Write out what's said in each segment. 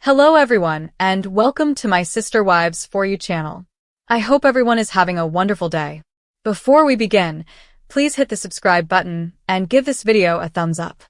Hello everyone, and welcome to my Sister Wives For You channel. I hope everyone is having a wonderful day. Before we begin, please hit the subscribe button and give this video a thumbs up.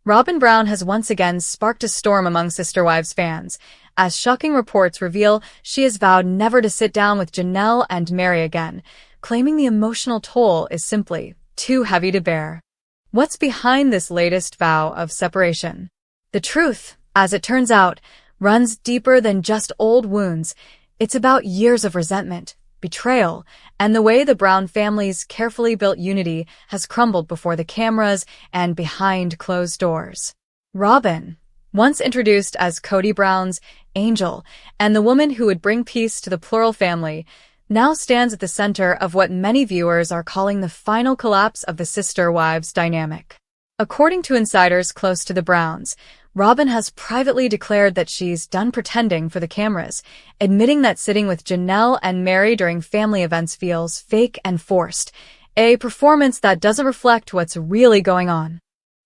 ROBYN Brown has once again sparked a storm among Sister Wives fans, as shocking reports reveal she has vowed never to sit down with JANELLE and MERI again, claiming the emotional toll is simply too heavy to bear. What's behind this latest vow of separation? The truth, as it turns out, runs deeper than just old wounds. It's about years of resentment, betrayal, and the way the Brown family's carefully built unity has crumbled before the cameras and behind closed doors. ROBYN, once introduced as Kody Brown's angel and the woman who would bring peace to the plural family, now stands at the center of what many viewers are calling the final collapse of the sister wives dynamic. According to insiders close to the Browns, ROBYN has privately declared that she's done pretending for the cameras, admitting that sitting with JANELLE and MERI during family events feels fake and forced, a performance that doesn't reflect what's really going on.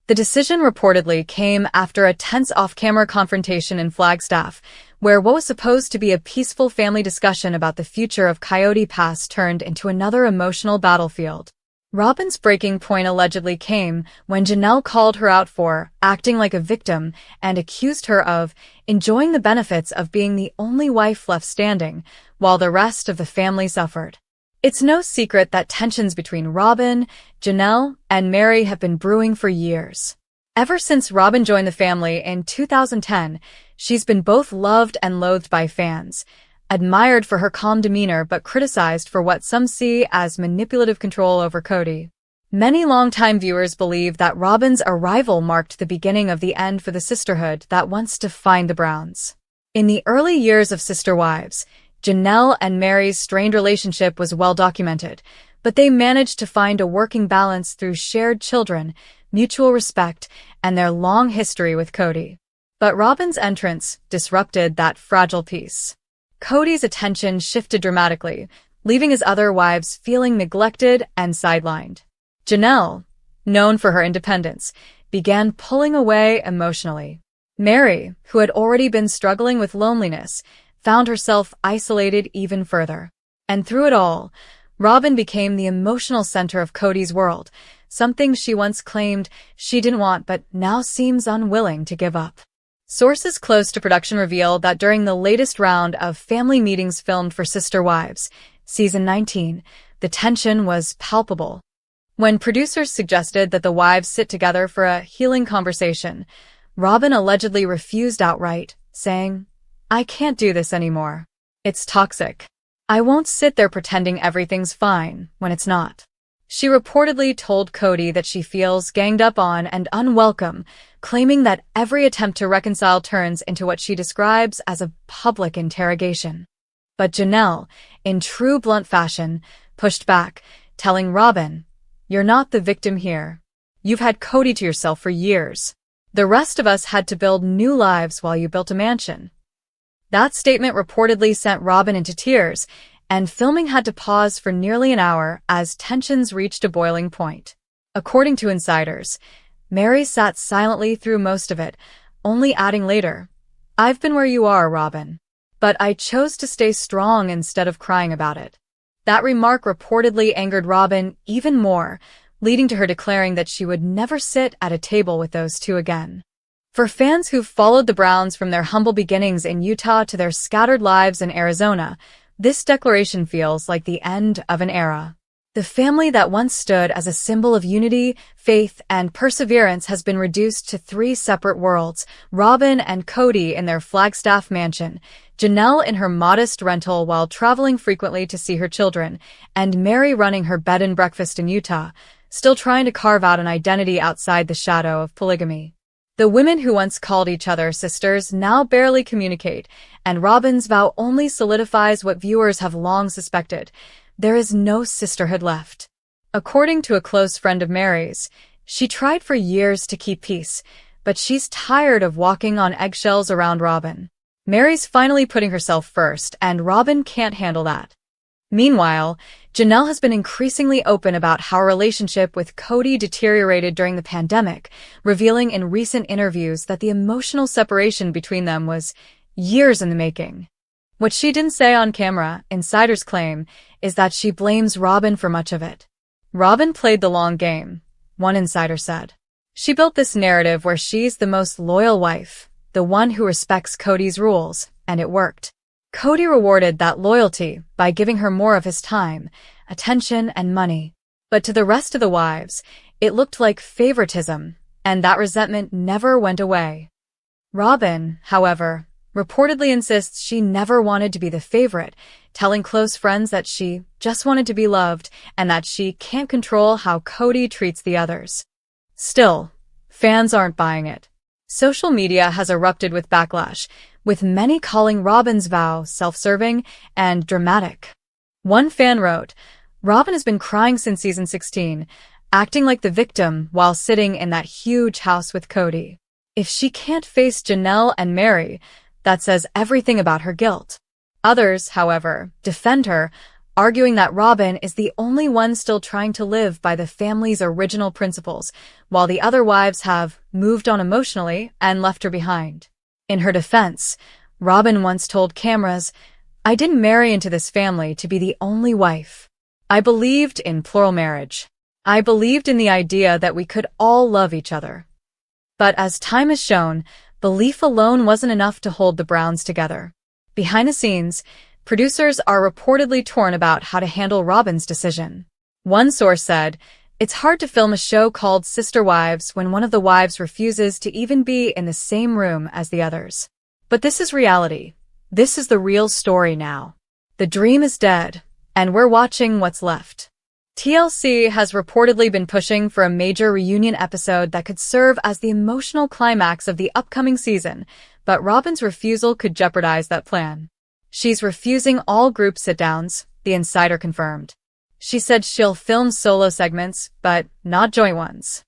The decision reportedly came after a tense off-camera confrontation in Flagstaff, where what was supposed to be a peaceful family discussion about the future of Coyote Pass turned into another emotional battlefield. ROBYN's breaking point allegedly came when JANELLE called her out for acting like a victim and accused her of enjoying the benefits of being the only wife left standing, while the rest of the family suffered. It's no secret that tensions between ROBYN, JANELLE, and MERI have been brewing for years. Ever since ROBYN joined the family in 2010, she's been both loved and loathed by fans, admired for her calm demeanor but criticized for what some see as manipulative control over Kody. Many longtime viewers believe that ROBYN's arrival marked the beginning of the end for the sisterhood that once defined the Browns. In the early years of Sister Wives, JANELLE and MERI's strained relationship was well documented, but they managed to find a working balance through shared children, mutual respect, and their long history with Kody. But ROBYN's entrance disrupted that fragile peace. Kody's attention shifted dramatically, leaving his other wives feeling neglected and sidelined. JANELLE, known for her independence, began pulling away emotionally. MERI, who had already been struggling with loneliness, found herself isolated even further. And through it all, ROBYN became the emotional center of Kody's world, something she once claimed she didn't want but now seems unwilling to give up. Sources close to production reveal that during the latest round of family meetings filmed for Sister Wives, Season 19, the tension was palpable. When producers suggested that the wives sit together for a healing conversation, ROBYN allegedly refused outright, saying, "I can't do this anymore. It's toxic. I won't sit there pretending everything's fine when it's not." She reportedly told Kody that she feels ganged up on and unwelcome, claiming that every attempt to reconcile turns into what she describes as a public interrogation. But JANELLE, in true blunt fashion, pushed back, telling ROBYN, "You're not the victim here. You've had Kody to yourself for years. The rest of us had to build new lives while you built a mansion." That statement reportedly sent ROBYN into tears, and filming had to pause for nearly an hour as tensions reached a boiling point. According to insiders, MERI sat silently through most of it, only adding later, "I've been where you are, ROBYN. But I chose to stay strong instead of crying about it." That remark reportedly angered ROBYN even more, leading to her declaring that she would never sit at a table with those two again. For fans who've followed the Browns from their humble beginnings in Utah to their scattered lives in Arizona, this declaration feels like the end of an era. The family that once stood as a symbol of unity, faith, and perseverance has been reduced to three separate worlds: ROBYN and Kody in their Flagstaff mansion, JANELLE in her modest rental while traveling frequently to see her children, and MERI running her bed and breakfast in Utah, still trying to carve out an identity outside the shadow of polygamy. The women who once called each other sisters now barely communicate, and ROBYN's vow only solidifies what viewers have long suspected: there is no sisterhood left. According to a close friend of MERI's, she tried for years to keep peace, but she's tired of walking on eggshells around ROBYN. MERI's finally putting herself first, and ROBYN can't handle that. Meanwhile, JANELLE has been increasingly open about how her relationship with Kody deteriorated during the pandemic, revealing in recent interviews that the emotional separation between them was years in the making. What she didn't say on camera, insiders claim, is that she blames ROBYN for much of it. ROBYN played the long game, one insider said. She built this narrative where she's the most loyal wife, the one who respects Cody's rules, and it worked. Cody rewarded that loyalty by giving her more of his time, attention, and money. But to the rest of the wives, it looked like favoritism, and that resentment never went away. ROBYN, however, reportedly insists she never wanted to be the favorite, telling close friends that she just wanted to be loved and that she can't control how Cody treats the others. Still, fans aren't buying it. Social media has erupted with backlash, with many calling ROBYN's vow self-serving and dramatic. One fan wrote, "ROBYN has been crying since season 16, acting like the victim while sitting in that huge house with Cody. If she can't face JANELLE and MERI, that says everything about her guilt." Others, however, defend her, arguing that ROBYN is the only one still trying to live by the family's original principles, while the other wives have moved on emotionally and left her behind. In her defense, ROBYN once told cameras, "I didn't marry into this family to be the only wife. I believed in plural marriage. I believed in the idea that we could all love each other." But as time has shown, belief alone wasn't enough to hold the Browns together. Behind the scenes, producers are reportedly torn about how to handle ROBYN's decision. One source said, "It's hard to film a show called Sister Wives when one of the wives refuses to even be in the same room as the others." But this is reality. This is the real story now. The dream is dead, and we're watching what's left. TLC has reportedly been pushing for a major reunion episode that could serve as the emotional climax of the upcoming season, but ROBYN's refusal could jeopardize that plan. She's refusing all group sit-downs, the insider confirmed. She said she'll film solo segments, but not joint ones.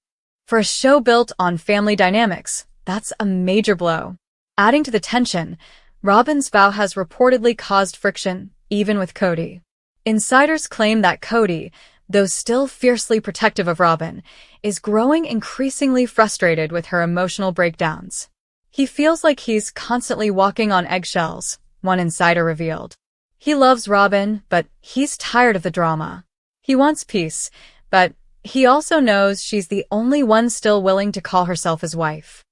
For a show built on family dynamics, that's a major blow. Adding to the tension, ROBYN's vow has reportedly caused friction, even with Cody. Insiders claim that Cody, though still fiercely protective of ROBYN, is growing increasingly frustrated with her emotional breakdowns. He feels like he's constantly walking on eggshells, one insider revealed. He loves ROBYN, but he's tired of the drama. He wants peace, but he also knows she's the only one still willing to call herself his wife.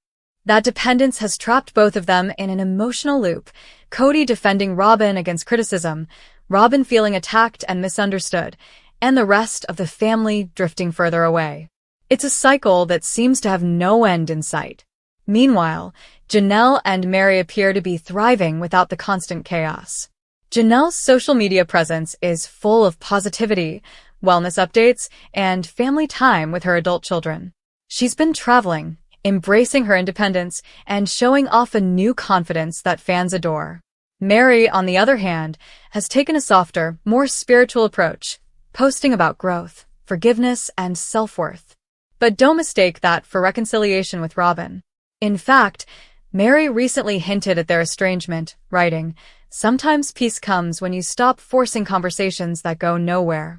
That dependence has trapped both of them in an emotional loop, Cody defending ROBYN against criticism, ROBYN feeling attacked and misunderstood, and the rest of the family drifting further away. It's a cycle that seems to have no end in sight. Meanwhile, JANELLE and MERI appear to be thriving without the constant chaos. JANELLE's social media presence is full of positivity, wellness updates, and family time with her adult children. She's been traveling, embracing her independence, and showing off a new confidence that fans adore. MERI, on the other hand, has taken a softer, more spiritual approach, posting about growth, forgiveness, and self-worth. But don't mistake that for reconciliation with ROBYN. In fact, MERI recently hinted at their estrangement, writing, "Sometimes peace comes when you stop forcing conversations that go nowhere."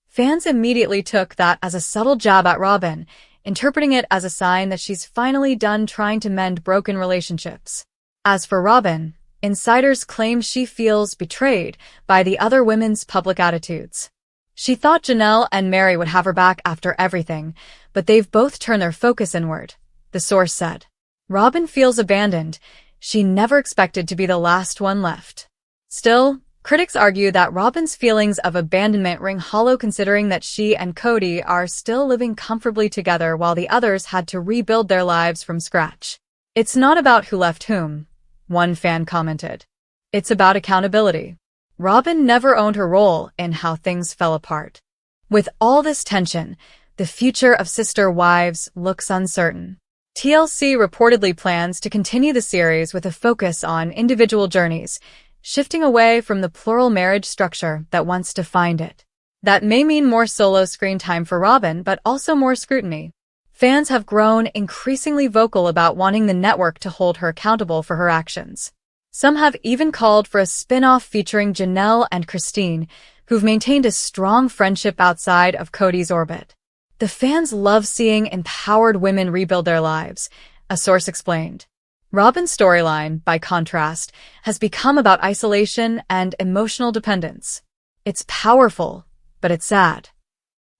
Fans immediately took that as a subtle jab at ROBYN, interpreting it as a sign that she's finally done trying to mend broken relationships. As for ROBYN, insiders claim she feels betrayed by the other women's public attitudes. She thought JANELLE and MERI would have her back after everything, but they've both turned their focus inward, the source said. ROBYN feels abandoned. She never expected to be the last one left. Still, critics argue that ROBYN's feelings of abandonment ring hollow considering that she and Cody are still living comfortably together while the others had to rebuild their lives from scratch. "It's not about who left whom," one fan commented. "It's about accountability." ROBYN never owned her role in how things fell apart. With all this tension, the future of Sister Wives looks uncertain. TLC reportedly plans to continue the series with a focus on individual journeys, shifting away from the plural marriage structure that once defined it. That may mean more solo screen time for ROBYN, but also more scrutiny. Fans have grown increasingly vocal about wanting the network to hold her accountable for her actions. Some have even called for a spin-off featuring JANELLE and Christine, who've maintained a strong friendship outside of Cody's orbit. The fans love seeing empowered women rebuild their lives, a source explained. ROBYN's storyline, by contrast, has become about isolation and emotional dependence. It's powerful, but it's sad.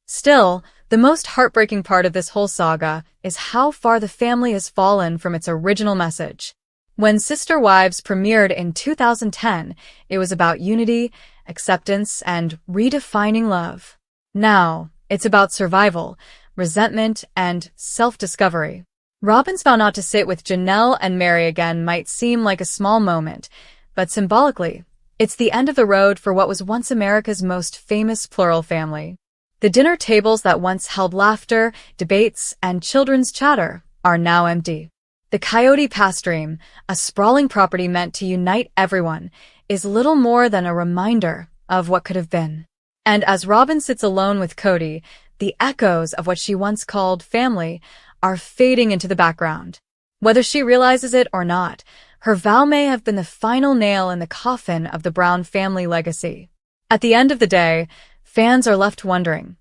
Still, the most heartbreaking part of this whole saga is how far the family has fallen from its original message. When Sister Wives premiered in 2010, it was about unity, acceptance, and redefining love. Now, it's about survival, resentment, and self-discovery. ROBYN's vow not to sit with JANELLE and MERI again might seem like a small moment, but symbolically, it's the end of the road for what was once America's most famous plural family. The dinner tables that once held laughter, debates, and children's chatter are now empty. The Coyote Pass Dream, a sprawling property meant to unite everyone, is little more than a reminder of what could have been. And as ROBYN sits alone with Cody, the echoes of what she once called family are fading into the background. Whether she realizes it or not, her vow may have been the final nail in the coffin of the Brown family legacy. At the end of the day, fans are left wondering,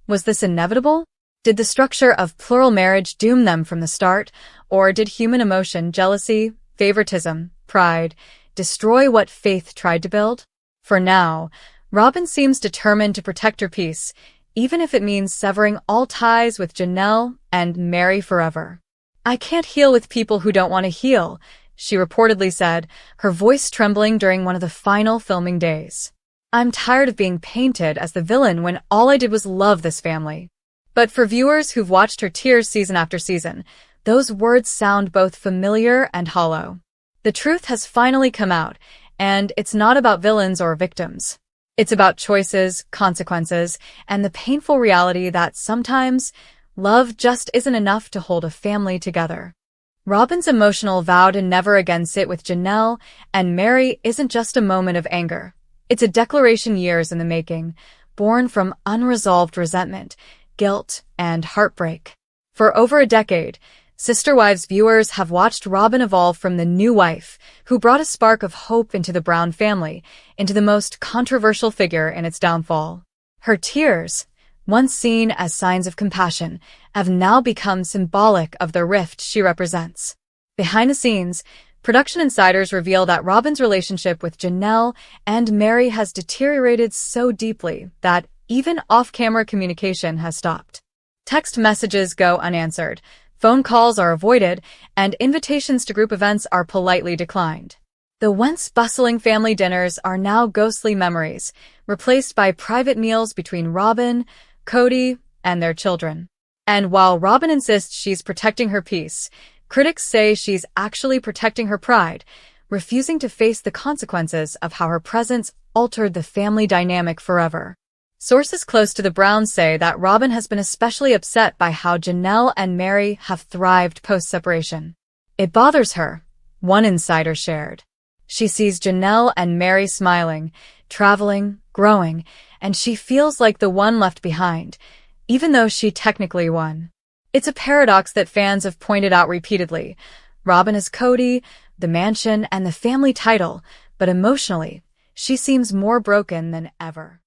was this inevitable? Did the structure of plural marriage doom them from the start, or did human emotion, jealousy, favoritism, pride, destroy what faith tried to build? For now, ROBYN seems determined to protect her peace, even if it means severing all ties with JANELLE and MERI forever. "I can't heal with people who don't want to heal," she reportedly said, her voice trembling during one of the final filming days. "I'm tired of being painted as the villain when all I did was love this family." But for viewers who've watched her tears season after season, those words sound both familiar and hollow. The truth has finally come out, and it's not about villains or victims. It's about choices, consequences, and the painful reality that sometimes love just isn't enough to hold a family together. ROBYN's emotional vow to never again sit with JANELLE and MERI isn't just a moment of anger. It's a declaration years in the making, born from unresolved resentment, guilt, and heartbreak. For over a decade, Sister Wives viewers have watched ROBYN evolve from the new wife, who brought a spark of hope into the Brown family, into the most controversial figure in its downfall. Her tears, once seen as signs of compassion, have now become symbolic of the rift she represents. Behind the scenes, production insiders reveal that ROBYN's relationship with JANELLE and MERI has deteriorated so deeply that even off-camera communication has stopped. Text messages go unanswered, phone calls are avoided, and invitations to group events are politely declined. The once bustling family dinners are now ghostly memories, replaced by private meals between ROBYN, Cody, and their children. And while ROBYN insists she's protecting her peace, critics say she's actually protecting her pride, refusing to face the consequences of how her presence altered the family dynamic forever. Sources close to the Browns say that ROBYN has been especially upset by how JANELLE and MERI have thrived post-separation. "It bothers her," one insider shared. She sees JANELLE and MERI smiling, traveling, growing, and she feels like the one left behind, even though she technically won. It's a paradox that fans have pointed out repeatedly. ROBYN is Cody, the mansion, and the family title, but emotionally, she seems more broken than ever.